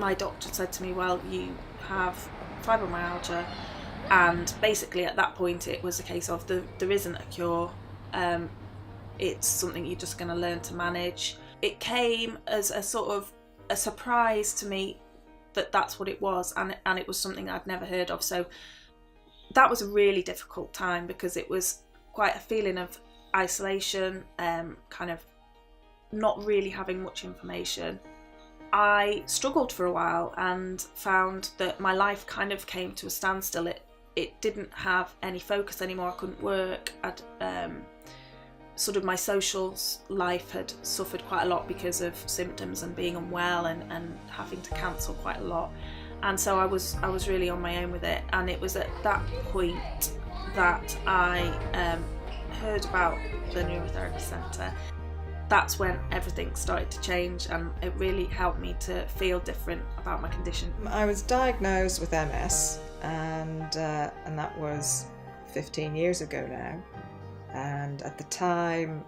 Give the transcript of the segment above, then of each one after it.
my doctor said to me, well, you have fibromyalgia, and basically at that point it was a case of there isn't a cure, it's something you're just going to learn to manage. It came as a sort of a surprise to me that that's what it was, and it was something I'd never heard of. So that was a really difficult time because it was quite a feeling of isolation, kind of not really having much information. I struggled for a while and found that my life kind of came to a standstill. It didn't have any focus anymore. I couldn't work. Sort of my social life had suffered quite a lot because of symptoms and being unwell and having to cancel quite a lot. And so I was really on my own with it. And it was at that point that I heard about the Neurotherapy Centre. That's when everything started to change, and it really helped me to feel different about my condition. I was diagnosed with MS, and that was 15 years ago now. And at the time,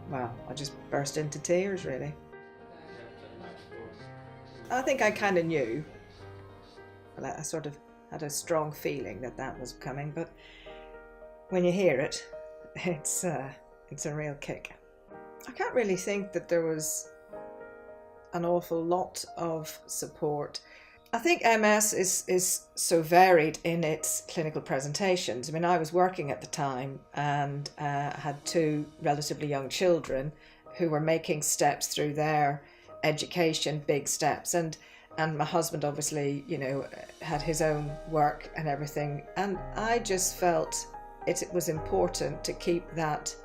well, I just burst into tears, really. I think I kind of knew. I sort of had a strong feeling that was coming, but when you hear it, it's a real kick. I can't really think that there was an awful lot of support. I think MS is so varied in its clinical presentations. I mean, I was working at the time and had two relatively young children who were making steps through their education, big steps, and my husband obviously, had his own work and everything. And I just felt it was important to keep that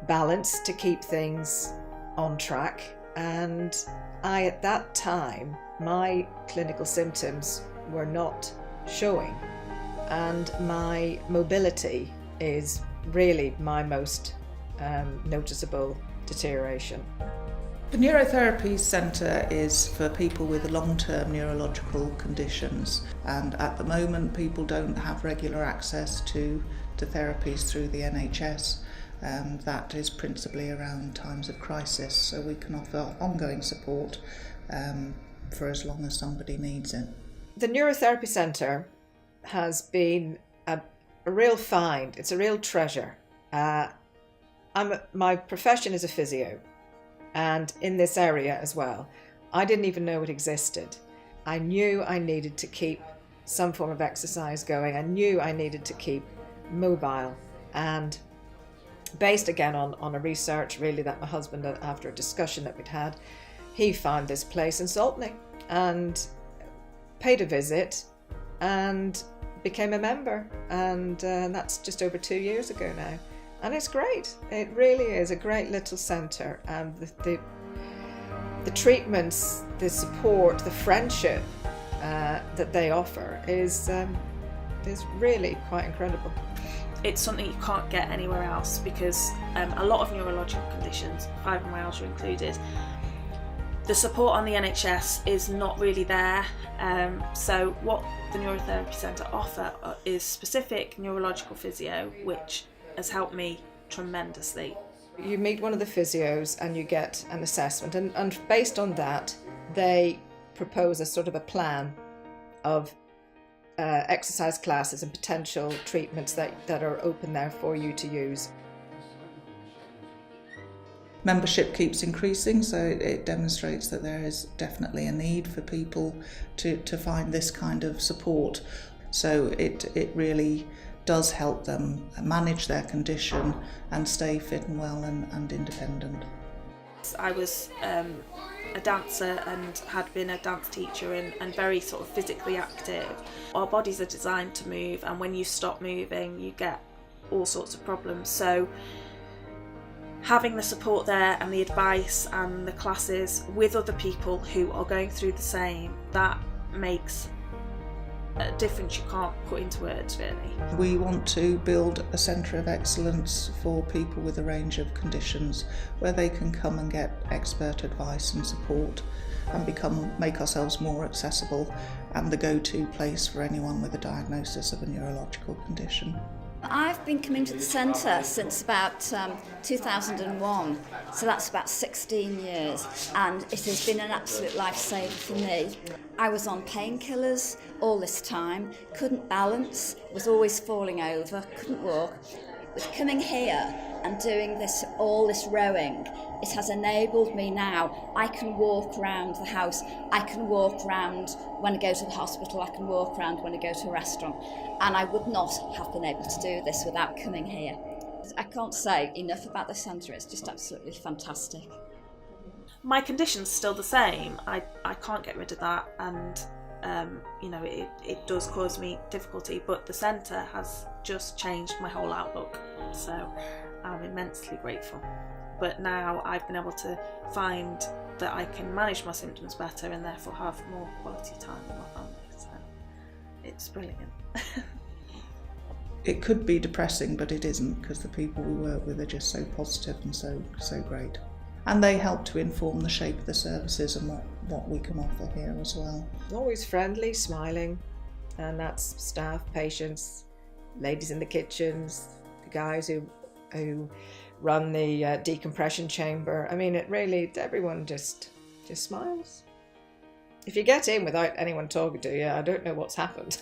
balance, to keep things on track. And at that time, my clinical symptoms were not showing, and my mobility is really my most noticeable deterioration. The Neurotherapy Centre is for people with long-term neurological conditions, and at the moment people don't have regular access to therapies through the NHS. That is principally around times of crisis, so we can offer ongoing support for as long as somebody needs it. The Neurotherapy Centre has been a real find. It's a real treasure. My profession is a physio, and in this area as well. I didn't even know it existed. I knew I needed to keep some form of exercise going. I knew I needed to keep mobile, and based again on a research really that my husband, after a discussion that we'd had, he found this place in Saltney and paid a visit and became a member, and that's just over 2 years ago now, and it's great. It really is a great little centre, and the treatments, the support, the friendship that they offer is really quite incredible. It's something you can't get anywhere else because a lot of neurological conditions, fibromyalgia included, the support on the NHS is not really there. So what the Neurotherapy Centre offer is specific neurological physio, which has helped me tremendously. You meet one of the physios and you get an assessment, and based on that they propose a sort of a plan of exercise classes and potential treatments that are open there for you to use. Membership keeps increasing, so it demonstrates that there is definitely a need for people to find this kind of support. So it really does help them manage their condition and stay fit and well and independent. I was a dancer and had been a dance teacher and very sort of physically active. Our bodies are designed to move, and when you stop moving you get all sorts of problems. So having the support there and the advice and the classes with other people who are going through the same, that makes a difference you can't put into words, really. We want to build a centre of excellence for people with a range of conditions where they can come and get expert advice and support and make ourselves more accessible and the go-to place for anyone with a diagnosis of a neurological condition. I've been coming to the centre since about 2001, so that's about 16 years, and it has been an absolute lifesaver for me. I was on painkillers all this time, couldn't balance, was always falling over, couldn't walk. With coming here and doing all this rowing, it has enabled me now. I can walk around the house, I can walk around when I go to the hospital, I can walk around when I go to a restaurant, and I would not have been able to do this without coming here. I can't say enough about the centre, it's just absolutely fantastic. My condition's still the same. I can't get rid of that, and it does cause me difficulty, but the centre has just changed my whole outlook, so I'm immensely grateful. But now I've been able to find that I can manage my symptoms better and therefore have more quality time with my family, so it's brilliant. It could be depressing, but it isn't, because the people we work with are just so positive and so great. And they help to inform the shape of the services and what we can offer here as well. Always friendly, smiling, and that's staff, patients, ladies in the kitchens, the guys who run the decompression chamber. I mean, everyone just smiles. If you get in without anyone talking to you, I don't know what's happened.